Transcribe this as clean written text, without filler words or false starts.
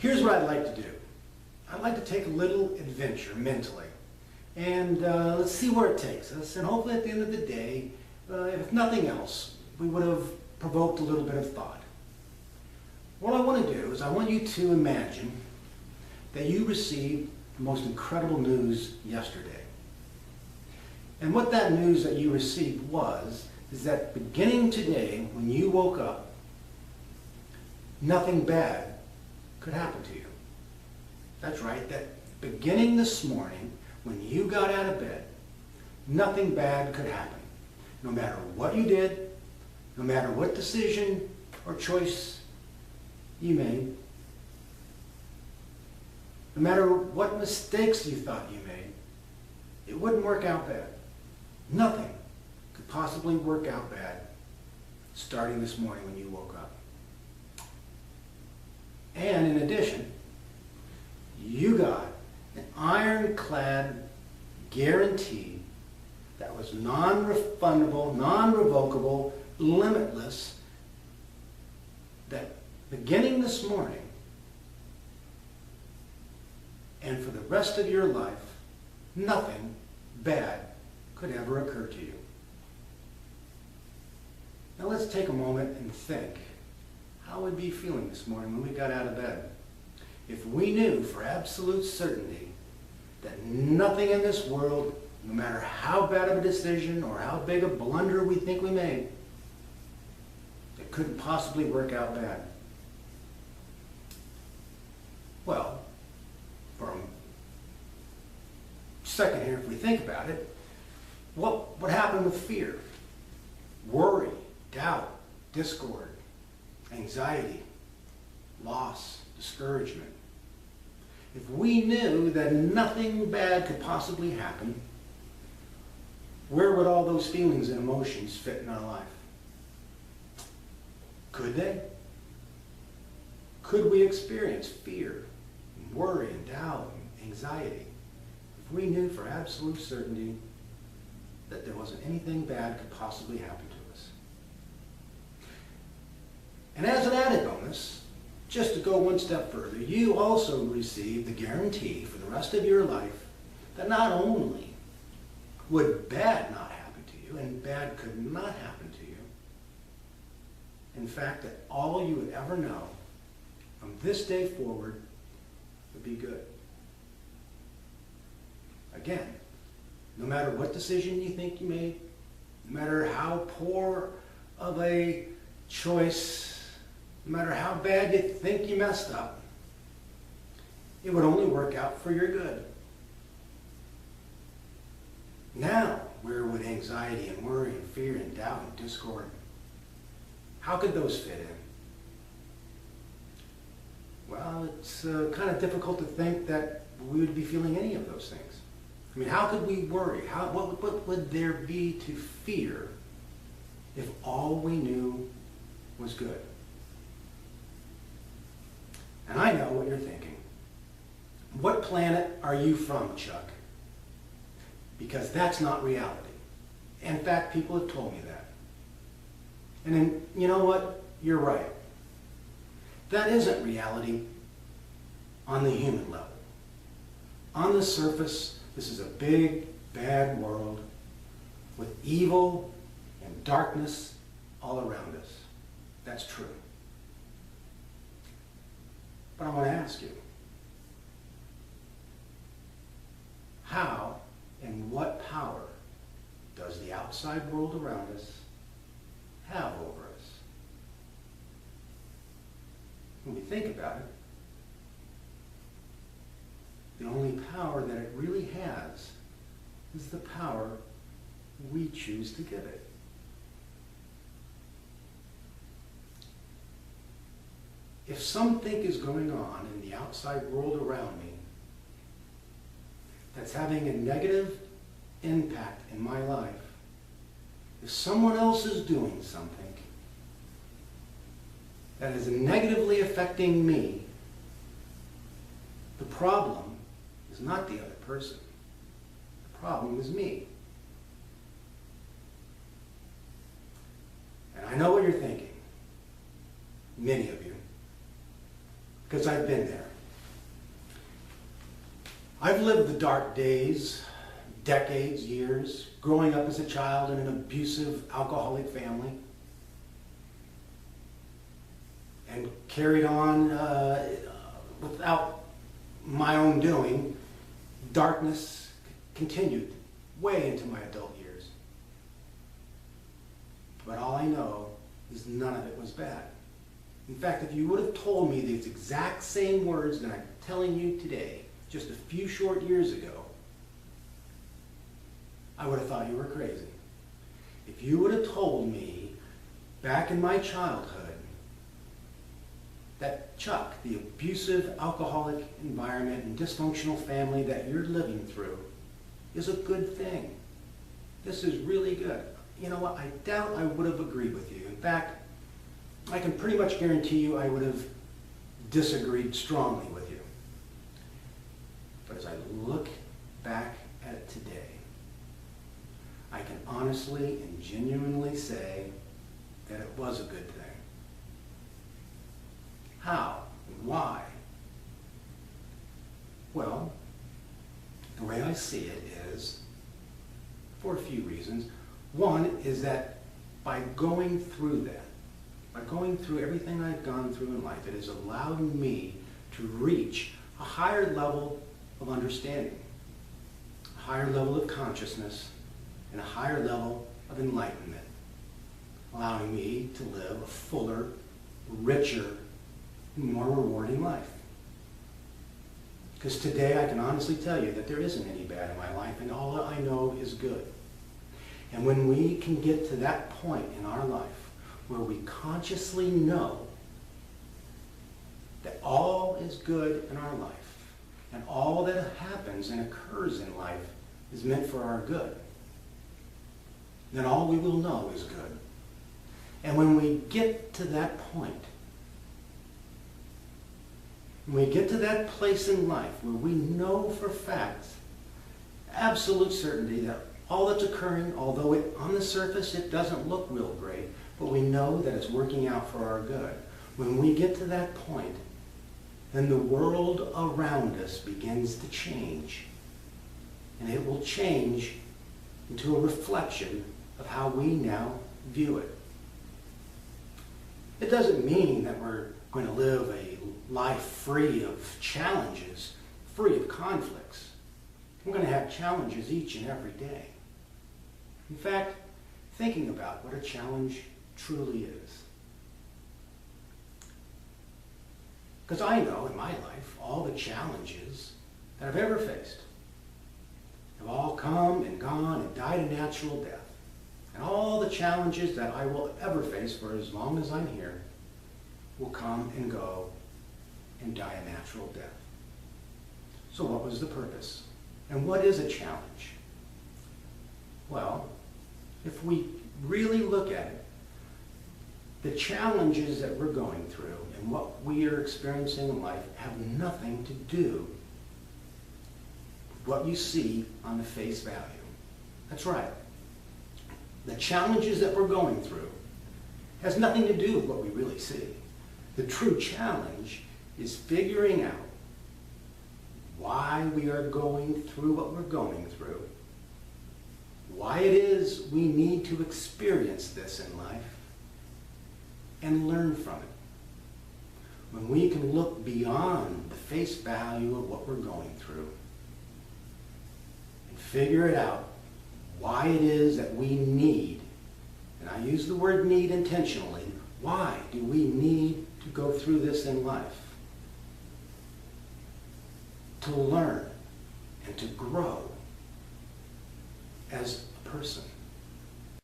Here's what I'd like to do. I'd like to take a little adventure mentally, and let's see where it takes us. And hopefully at the end of the day, if nothing else, we would have provoked a little bit of thought. What I want to do is I want you to imagine that you received the most incredible news yesterday. And what that news that you received is that beginning today, when you woke up, nothing bad could happen to you. That's right, that beginning this morning, when you got out of bed, nothing bad could happen. No matter what you did, no matter what decision or choice you made, no matter what mistakes you thought you made, it wouldn't work out bad. Nothing could possibly work out bad starting this morning when you woke up. And in addition, you got an ironclad guarantee that was non-refundable, non-revocable, limitless, that beginning this morning and for the rest of your life, nothing bad could ever occur to you. Now let's take a moment and think how we'd be feeling this morning when we got out of bed if we knew for absolute certainty that nothing in this world, no matter how bad of a decision or how big a blunder we think we made, it couldn't possibly work out bad. Well, for a second here, if we think about it, what happened with fear? Worry, doubt, discord, anxiety, loss, discouragement. If we knew that nothing bad could possibly happen, where would all those feelings and emotions fit in our life? Could they? Could we experience fear, and worry, and doubt, and anxiety if we knew for absolute certainty that there wasn't anything bad could possibly happen to us? And as an added bonus, just to go one step further, you also receive the guarantee for the rest of your life that not only would bad not happen to you, and bad could not happen to you, in fact, that all you would ever know from this day forward would be good. Again, no matter what decision you think you made, no matter how poor of a choice, no matter how bad you think you messed up, it would only work out for your good. Now, where would anxiety and worry and fear and doubt and discord, how could those fit in? Well, it's kind of difficult to think that we would be feeling any of those things. I mean, how could we worry? What would there be to fear if all we knew was good? And I know what you're thinking. What planet are you from, Chuck? Because that's not reality. In fact, people have told me that. And then, you know what? You're right. That isn't reality on the human level. On the surface, this is a big, bad world with evil and darkness all around us. That's true. But I want to ask you, how and what power does the outside world around us have over us? When we think about it, the only power that it really has is the power we choose to give it. If something is going on in the outside world around me that's having a negative impact in my life, if someone else is doing something that is negatively affecting me, the problem is not the other person. The problem is me. And I know what you're thinking, many of you, because I've been there. I've lived the dark days, decades, years, growing up as a child in an abusive, alcoholic family, and carried on without my own doing. Darkness continued way into my adult years. But all I know is none of it was bad. In fact, if you would have told me these exact same words that I'm telling you today, just a few short years ago, I would have thought you were crazy. If you would have told me back in my childhood that Chuck, the abusive, alcoholic environment and dysfunctional family that you're living through is a good thing. This is really good. You know what? I doubt I would have agreed with you. In fact, I can pretty much guarantee you I would have disagreed strongly with you. But as I look back at it today, I can honestly and genuinely say that it was a good thing. How and why? Well, the way I see it is for a few reasons. One is that by going through that, by going through everything I've gone through in life, it has allowed me to reach a higher level of understanding, a higher level of consciousness, and a higher level of enlightenment, allowing me to live a fuller, richer, and more rewarding life. Because today I can honestly tell you that there isn't any bad in my life, and all I know is good. And when we can get to that point in our life where we consciously know that all is good in our life, and all that happens and occurs in life is meant for our good, then all we will know is good. And when we get to that point, when we get to that place in life where we know for fact, absolute certainty, that all that's occurring, although on the surface it doesn't look real great, but we know that it's working out for our good. When we get to that point, then the world around us begins to change. And it will change into a reflection of how we now view it. It doesn't mean that we're going to live a life free of challenges, free of conflicts. We're going to have challenges each and every day. In fact, thinking about what a challenge truly is. Because I know in my life, all the challenges that I've ever faced have all come and gone and died a natural death. And all the challenges that I will ever face for as long as I'm here will come and go and die a natural death. So what was the purpose? And what is a challenge? Well, if we really look at it, the challenges that we're going through and what we are experiencing in life have nothing to do with what you see on the face value. That's right. The challenges that we're going through has nothing to do with what we really see. The true challenge is figuring out why we are going through what we're going through, why it is we need to experience this in life, and learn from it. When we can look beyond the face value of what we're going through and figure it out, why it is that we need, and I use the word need intentionally, why do we need to go through this in life? To learn and to grow as a person.